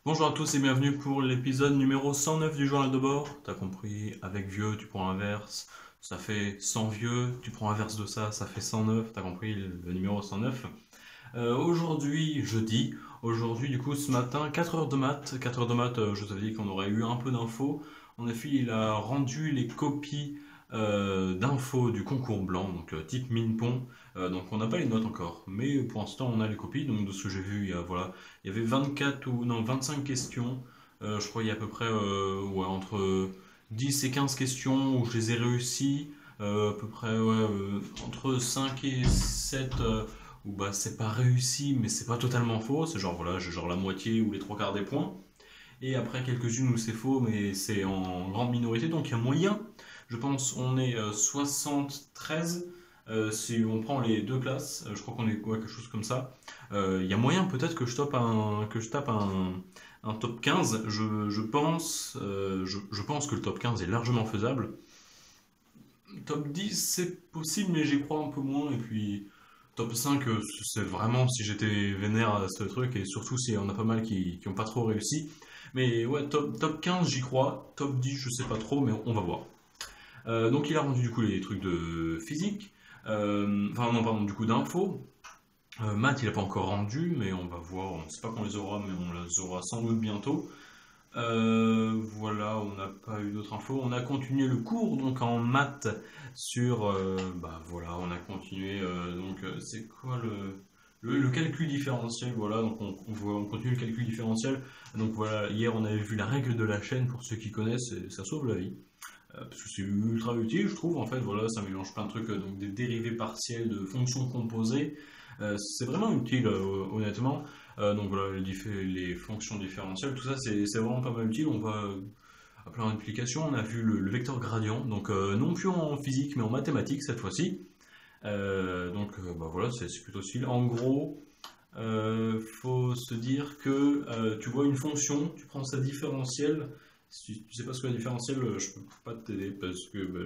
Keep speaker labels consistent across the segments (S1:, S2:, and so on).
S1: Bonjour à tous et bienvenue pour l'épisode numéro 109 du journal de bord. T'as compris, avec vieux, tu prends l'inverse, ça fait 100 vieux, tu prends l'inverse de ça, ça fait 109, t'as compris le numéro 109. Aujourd'hui, jeudi, aujourd'hui du coup ce matin, 4 heures de maths, 4 heures de maths, je t'avais dit qu'on aurait eu un peu d'infos. En effet, il a rendu les copies d'infos du concours blanc, donc type Minpon. Donc on n'a pas les notes encore, mais pour l'instant on a les copies. Donc de ce que j'ai vu, il y avait 24 ou non 25 questions. Je crois qu'il y a à peu près ouais, entre 10 et 15 questions où je les ai réussies. À peu près ouais, entre 5 et 7 où bah c'est pas réussi mais c'est pas totalement faux. C'est genre voilà, j'ai genre la moitié ou les trois quarts des points. Et après quelques-unes où c'est faux mais c'est en grande minorité donc il y a moyen. Je pense on est 73 si on prend les deux classes, je crois qu'on est ouais, quelque chose comme ça. Il y a moyen peut-être que je tape un top 15. Je pense, je pense que le top 15 est largement faisable. Top 10 c'est possible mais j'y crois un peu moins. Et puis top 5 c'est vraiment si j'étais vénère à ce truc et surtout si on a pas mal qui ont pas trop réussi. Mais ouais, top 15 j'y crois, top 10 je sais pas trop mais on va voir. Donc il a rendu du coup les trucs de physique, enfin non pardon du coup d'info. Maths il a pas encore rendu mais on va voir, on ne sait pas quand on les aura mais on les aura sans doute bientôt. Voilà, on n'a pas eu d'autres infos. On a continué le cours donc en maths sur, bah voilà, on a continué donc c'est quoi le calcul différentiel. Voilà, donc on continue le calcul différentiel. Donc voilà, hier on avait vu la règle de la chaîne pour ceux qui connaissent, et ça sauve la vie. Parce que c'est ultra utile, je trouve. En fait, voilà, ça mélange plein de trucs, donc des dérivés partiels de fonctions composées. C'est vraiment utile, honnêtement. Donc voilà, les fonctions différentielles, tout ça, c'est vraiment pas mal utile. On va à plein d'applications. On a vu le vecteur gradient, donc non plus en physique, mais en mathématiques cette fois-ci. Bah voilà, c'est plutôt utile. En gros, faut se dire que tu vois une fonction, tu prends sa différentielle. Si tu sais pas ce que la différentielle, je peux pas t'aider parce que bah,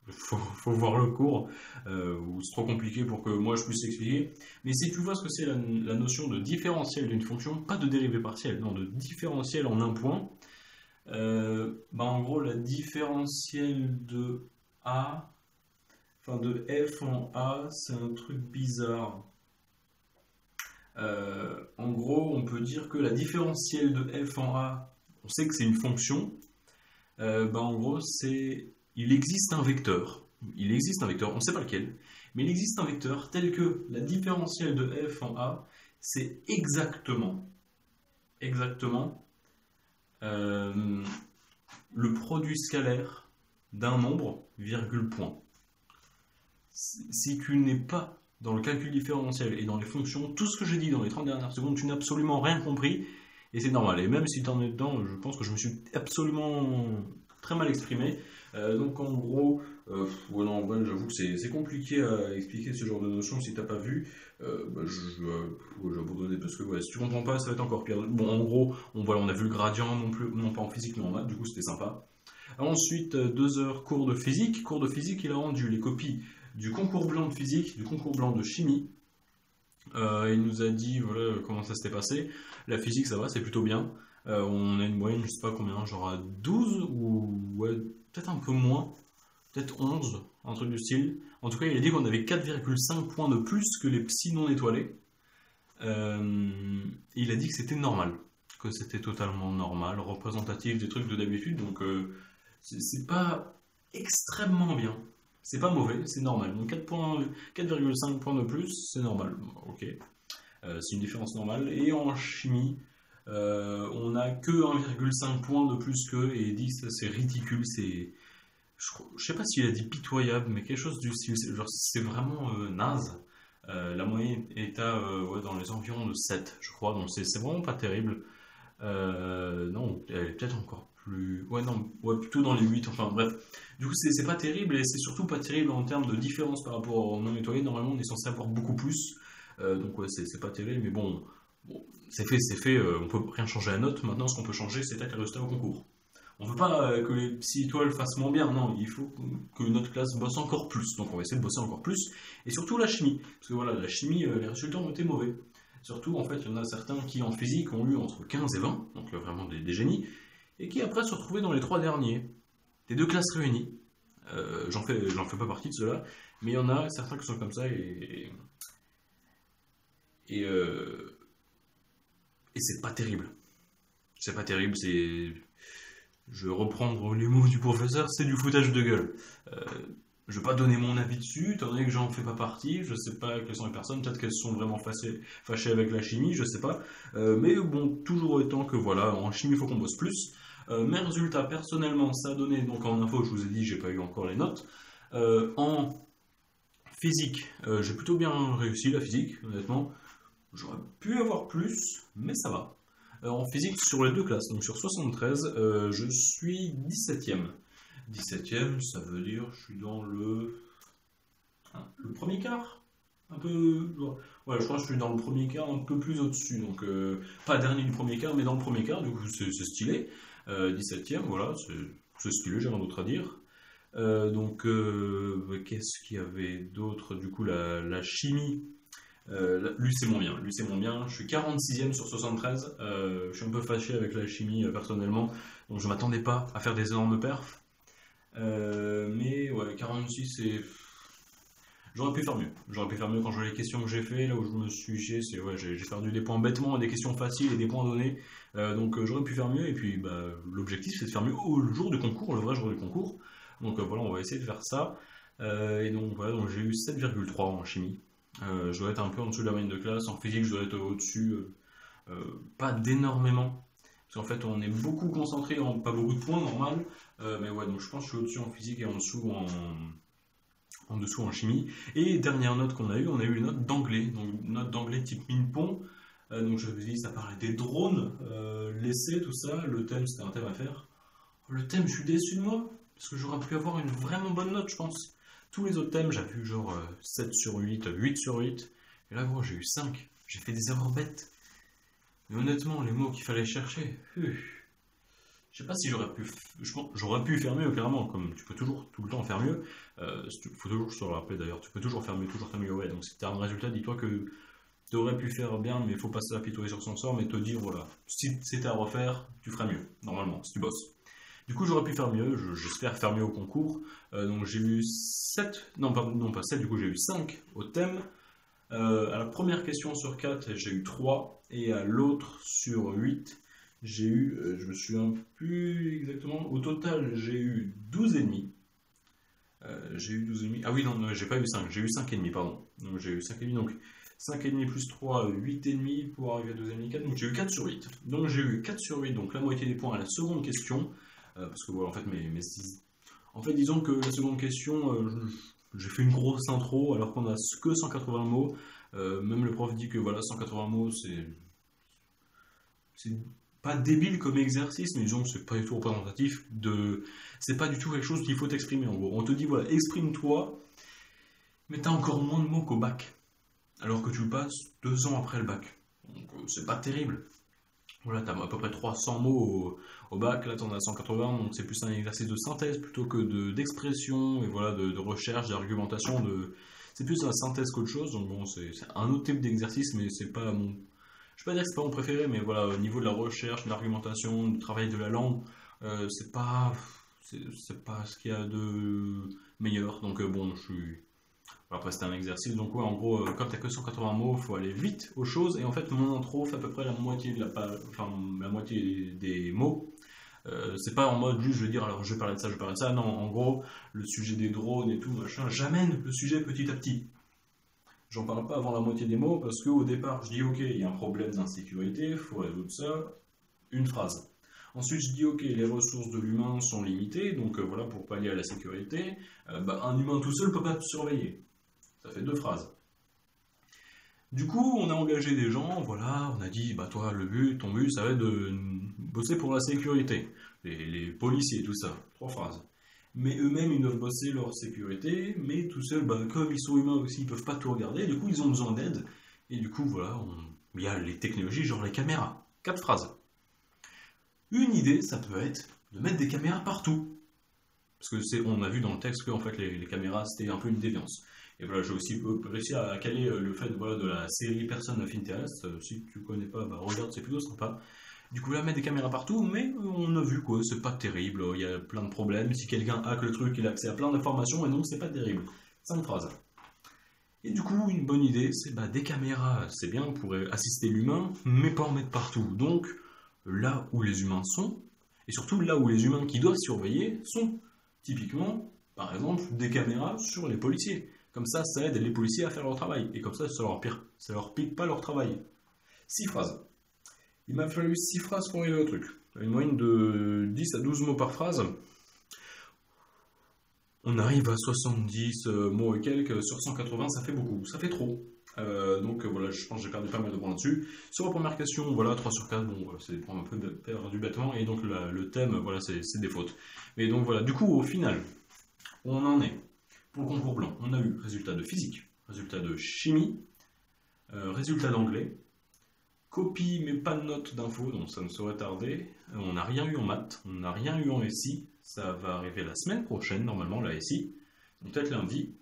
S1: faut voir le cours ou c'est trop compliqué pour que moi je puisse expliquer. Mais si tu vois ce que c'est la notion de différentiel d'une fonction, pas de dérivée partielle, non, de différentiel en un point, bah en gros la différentielle de A, enfin de f en A, c'est un truc bizarre. En gros, on peut dire que la différentielle de f en A, on sait que c'est une fonction. Bah en gros, il existe un vecteur. Il existe un vecteur, on ne sait pas lequel, mais il existe un vecteur tel que la différentielle de f en A, c'est exactement euh, le produit scalaire d'un nombre, virgule point. Si tu n'es pas dans le calcul différentiel et dans les fonctions, tout ce que j'ai dit dans les 30 dernières secondes, tu n'as absolument rien compris. Et c'est normal. Et même si tu en es dedans, je pense que je me suis absolument très mal exprimé. Donc en gros, ouais, non, ouais, j'avoue que c'est compliqué à expliquer ce genre de notion si t'as pas vu. Bah, je vais abandonner parce que ouais, si tu comprends pas, ça va être encore pire. Bon, en gros, voilà, on a vu le gradient non plus, non pas en physique mais en maths, du coup c'était sympa. Ensuite, 2 heures cours de physique. Cours de physique, il a rendu les copies du concours blanc de physique, du concours blanc de chimie. Il nous a dit voilà comment ça s'était passé. La physique, ça va, c'est plutôt bien. On a une moyenne, je sais pas combien, genre à 12 ou ouais, peut-être un peu moins, peut-être 11, un truc du style. En tout cas, il a dit qu'on avait 4,5 points de plus que les psy non étoilés. Il a dit que c'était normal, que c'était totalement normal, représentatif des trucs de d'habitude, donc c'est pas extrêmement bien. C'est pas mauvais, c'est normal. Donc 4,5 points de plus, c'est normal. Ok. C'est une différence normale. Et en chimie, on a que 1,5 points de plus que, et il dit ça c'est ridicule, je sais pas s'il a dit pitoyable, mais quelque chose du style, genre c'est vraiment naze. La moyenne est à, ouais, dans les environs de 7, je crois, donc c'est vraiment pas terrible. Non, elle est peut-être encore plus. Ouais, non, ouais, plutôt dans les 8, enfin bref. Du coup, c'est pas terrible et c'est surtout pas terrible en termes de différence par rapport au non nettoyé. Normalement, on est censé avoir beaucoup plus. Donc, ouais, c'est pas terrible, mais bon, c'est fait, on peut rien changer à la note. Maintenant, ce qu'on peut changer, c'est peut-être les résultats au concours. On veut pas que les psy étoiles fassent moins bien, non, il faut que notre classe bosse encore plus. Donc, on va essayer de bosser encore plus. Et surtout la chimie. Parce que voilà, la chimie, les résultats ont été mauvais. Surtout, en fait, il y en a certains qui, en physique, ont eu entre 15 et 20, donc vraiment des génies, et qui après se retrouvaient dans les 3 derniers, des 2 classes réunies. J'en fais pas partie de ceux-là, mais il y en a certains qui sont comme ça, et, euh, et c'est pas terrible. C'est pas terrible, c'est... Je vais reprendre les mots du professeur, c'est du foutage de gueule. Euh, je vais pas donner mon avis dessus, étant donné que j'en fais pas partie, je sais pas quelles sont les personnes, peut-être qu'elles sont vraiment fâchées avec la chimie, je sais pas. Mais bon, toujours étant que voilà, en chimie il faut qu'on bosse plus. Mes résultats, personnellement, ça a donné, donc en info, je vous ai dit, j'ai pas eu encore les notes. En physique, j'ai plutôt bien réussi la physique, honnêtement. J'aurais pu avoir plus, mais ça va. En physique, sur les 2 classes, donc sur 73, je suis 17e. 17e, ça veut dire je suis dans le premier quart. Un peu. Ouais, je crois que je suis dans le premier quart, un peu plus au-dessus. Donc, pas dernier du premier quart, mais dans le premier quart, du coup, c'est stylé. 17e, voilà, c'est stylé, j'ai rien d'autre à dire. Donc, qu'est-ce qu'il y avait d'autre? Du coup, la chimie. Lui c'est moins bien, je suis 46e sur 73, je suis un peu fâché avec la chimie personnellement, donc je m'attendais pas à faire des énormes perfs, mais ouais, 46 c'est... J'aurais pu faire mieux quand je vois les questions que j'ai fait, là où je me suis chié, c'est ouais, j'ai perdu des points bêtement, des questions faciles et des points donnés, donc j'aurais pu faire mieux, et puis bah, l'objectif c'est de faire mieux au jour du concours, le vrai jour du concours, donc voilà, on va essayer de faire ça, et donc voilà, donc j'ai eu 7,3 en chimie. Je dois être un peu en dessous de la moyenne de classe. En physique, je dois être au-dessus, pas d'énormément. Parce qu'en fait, on est beaucoup concentré en pas beaucoup de points, normal. Mais ouais, donc je pense que je suis au-dessus en physique et en dessous en dessous en chimie. Et dernière note qu'on a eue, on a eu une note d'anglais. Donc, une note d'anglais type Minpon. Donc, je vous dis, ça parlait des drones, l'essai, tout ça. Le thème, c'était un thème à faire. Le thème, je suis déçu de moi. Parce que j'aurais pu avoir une vraiment bonne note, je pense. Tous les autres thèmes, j'avais eu genre 7 sur 8, 8 sur 8. Et là, gros, j'ai eu 5. J'ai fait des erreurs bêtes. Mais honnêtement, les mots qu'il fallait chercher, je sais pas si j'aurais pu. Je pense j'aurais pu faire mieux, clairement. Comme tu peux toujours tout le temps faire mieux. Il faut toujours se le rappeler d'ailleurs. Tu peux toujours faire mieux, toujours t'améliorer. Donc si tu as un résultat, dis-toi que tu aurais pu faire bien, mais il faut pas s'apitoyer sur son sort. Mais te dire, voilà, si c'était à refaire, tu ferais mieux, normalement, si tu bosses. Du coup, j'aurais pu faire mieux, j'espère faire mieux au concours. Donc j'ai eu 7, non, non pas 7, du coup j'ai eu 5 au thème. À la première question sur 4, j'ai eu 3. Et à l'autre sur 8, j'ai eu, je me souviens plus exactement, au total j'ai eu 12,5. J'ai eu 12,5. Ah oui, non, j'ai pas eu 5, j'ai eu 5,5, pardon. Donc j'ai eu 5,5, donc 5,5 plus 3, 8,5 pour arriver à 12,5, 4. Donc j'ai eu 4 sur 8. Donc j'ai eu 4 sur 8, donc la moitié des points à la seconde question. Parce que voilà, en fait, en fait, disons que la seconde question, j'ai fait une grosse intro alors qu'on a que 180 mots. Même le prof dit que voilà, 180 mots, c'est pas débile comme exercice, mais disons que c'est pas du tout représentatif de. C'est pas du tout quelque chose qu'il faut exprimer en gros. On te dit voilà, exprime-toi, mais t'as encore moins de mots qu'au bac. Alors que tu le passes 2 ans après le bac. Donc c'est pas terrible. Voilà, t'as à peu près 300 mots au bac, là t'en as 180, donc c'est plus un exercice de synthèse plutôt que d'expression, et voilà, de recherche, d'argumentation, c'est plus la synthèse qu'autre chose, donc bon, c'est un autre type d'exercice, mais c'est pas mon... Je vais pas dire que c'est pas mon préféré, mais voilà, au niveau de la recherche, de l'argumentation, du travail de la langue, c'est pas ce qu'il y a de meilleur, donc bon, je suis... Après, c'était un exercice, donc ouais, en gros, quand t'as que 180 mots, il faut aller vite aux choses, et en fait, mon intro fait à peu près la moitié de la page, enfin, la moitié des mots. C'est pas en mode juste je vais dire alors je vais parler de ça, je vais parler de ça, non, en gros, le sujet des drones et tout, machin, j'amène le sujet petit à petit. J'en parle pas avant la moitié des mots, parce qu'au départ, je dis ok, il y a un problème d'insécurité, il faut résoudre ça, une phrase. Ensuite, je dis ok, les ressources de l'humain sont limitées, donc voilà, pour pallier à la sécurité, un humain tout seul peut pas te surveiller. Ça fait 2 phrases. Du coup, on a engagé des gens, voilà, on a dit, bah toi, ton but, ça va être de bosser pour la sécurité. Les policiers, tout ça, 3 phrases. Mais eux-mêmes, ils doivent bosser leur sécurité, mais tout seuls, comme ils sont humains aussi, ils peuvent pas tout regarder, du coup, ils ont besoin d'aide. Et du coup, voilà, il y a les technologies, genre les caméras. 4 phrases. Une idée, ça peut être de mettre des caméras partout. Parce que on a vu dans le texte que en fait, les caméras, c'était un peu une déviance. Et voilà, j'ai aussi réussi à caler le fait voilà, de la série Person of Interest. Si tu connais pas, bah, regarde, c'est plutôt sympa. Du coup, là, mettre des caméras partout, mais on a vu quoi, c'est pas terrible. Il y a plein de problèmes. Si quelqu'un hack le truc, il a accès à plein d'informations, et donc c'est pas terrible. 5 phrases. Et du coup, une bonne idée, c'est bah, des caméras, c'est bien pour assister l'humain, mais pas en mettre partout. Donc, là où les humains sont, et surtout là où les humains qui doivent surveiller sont. Typiquement, par exemple, des caméras sur les policiers. Comme ça aide les policiers à faire leur travail. Et comme ça leur pique pas leur travail. 6 phrases. Il m'a fallu 6 phrases pour arriver au truc. Une moyenne de 10 à 12 mots par phrase. On arrive à 70 mots et quelques. Sur 180, ça fait beaucoup. Ça fait trop. Donc voilà, je pense que j'ai perdu pas mal de points là-dessus. Sur la première question, voilà, 3 sur 4, bon, c'est des points un peu perdu bêtement. Et donc le thème, voilà, c'est des fautes. Mais donc voilà, du coup, au final, où on en est. Pour le concours blanc, on a eu résultat de physique, résultat de chimie, résultat d'anglais, copie mais pas de notes d'infos, donc ça ne saurait tarder. On n'a rien eu en maths, on n'a rien eu en SI, ça va arriver la semaine prochaine normalement, la SI, peut-être lundi.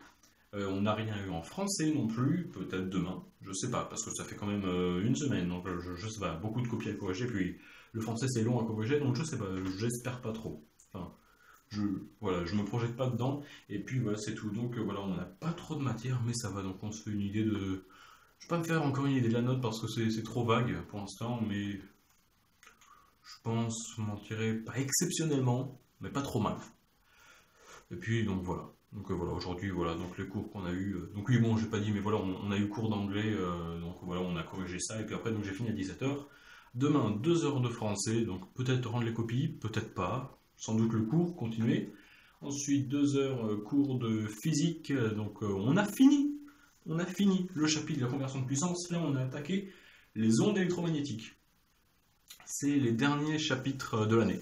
S1: On n'a rien eu en français non plus, peut-être demain, je sais pas, parce que ça fait quand même une semaine, donc je sais pas, beaucoup de copies à corriger, puis le français c'est long à corriger, donc je sais pas, j'espère pas trop. Enfin, voilà, je me projette pas dedans, et puis voilà, c'est tout. Donc voilà, on n'a pas trop de matière, mais ça va, donc on se fait une idée de... Je vais pas me faire encore une idée de la note parce que c'est trop vague pour l'instant, mais je pense m'en tirer pas exceptionnellement, mais pas trop mal. Et puis donc voilà. Donc voilà, aujourd'hui, voilà, donc les cours qu'on a eu. Donc oui, bon, j'ai pas dit, mais voilà, on a eu cours d'anglais, donc voilà, on a corrigé ça, et puis après, donc j'ai fini à 17h. Demain, 2 heures de français, donc peut-être rendre les copies, peut-être pas. Sans doute le cours, continuer. Ensuite, 2 heures cours de physique, donc on a fini le chapitre de la conversion de puissance. Là, on a attaqué les ondes électromagnétiques. C'est les derniers chapitres de l'année.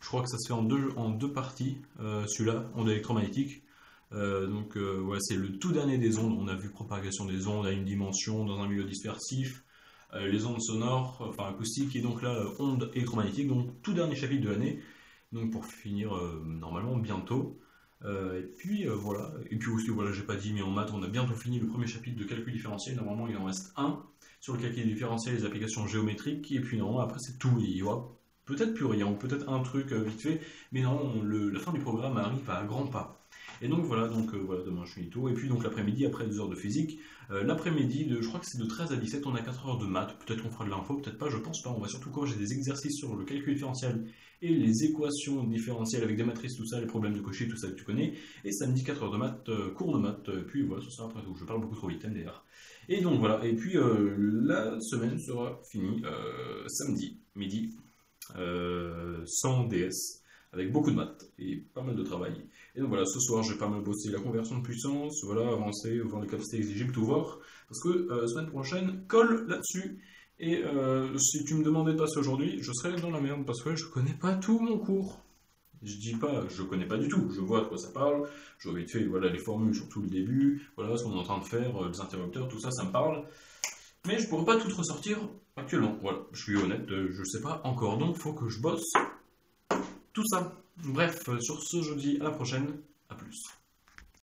S1: Je crois que ça se fait en deux parties, celui-là, ondes électromagnétiques. Ouais, c'est le tout dernier des ondes. On a vu propagation des ondes à une dimension dans un milieu dispersif, les ondes sonores, enfin acoustiques, et donc là, ondes électromagnétiques, donc tout dernier chapitre de l'année. Donc pour finir normalement bientôt. Et puis voilà. Et puis aussi, voilà, j'ai pas dit, mais en maths, on a bientôt fini le premier chapitre de calcul différentiel. Normalement, il en reste un sur le calcul différentiel et les applications géométriques. Et puis normalement, après, c'est tout. Il y aura peut-être plus rien, ou peut-être un truc vite fait. Mais non, la fin du programme arrive à grands pas. Et donc voilà, voilà, demain je finis tôt. Et puis donc l'après-midi, après 2 heures de physique, l'après-midi, je crois que c'est de 13 à 17, on a 4 heures de maths. Peut-être qu'on fera de l'info, peut-être pas, je pense pas. On va surtout corriger des exercices sur le calcul différentiel et les équations différentielles avec des matrices, tout ça, les problèmes de Cauchy, tout ça que tu connais. Et samedi, 4 heures de maths, cours de maths. Puis voilà, ce sera après tout. Je parle beaucoup trop vite, d'ailleurs. Et donc voilà, et puis la semaine sera finie samedi, midi, sans DS, avec beaucoup de maths et pas mal de travail. Et donc voilà, ce soir, j'ai pas mal bossé la conversion de puissance, voilà, avancer, voir les capacités exigibles, tout voir. Parce que semaine prochaine, colle là-dessus. Et si tu me demandais de passer aujourd'hui, je serais dans la merde parce que je connais pas tout mon cours. Je dis pas, je connais pas du tout, je vois de quoi ça parle, je vois vite fait, voilà, les formules, surtout le début, voilà ce qu'on est en train de faire, les interrupteurs, tout ça, ça me parle. Mais je pourrais pas tout ressortir actuellement, voilà, je suis honnête, je sais pas encore, donc faut que je bosse tout ça. Bref, sur ce, je dis à la prochaine, à plus.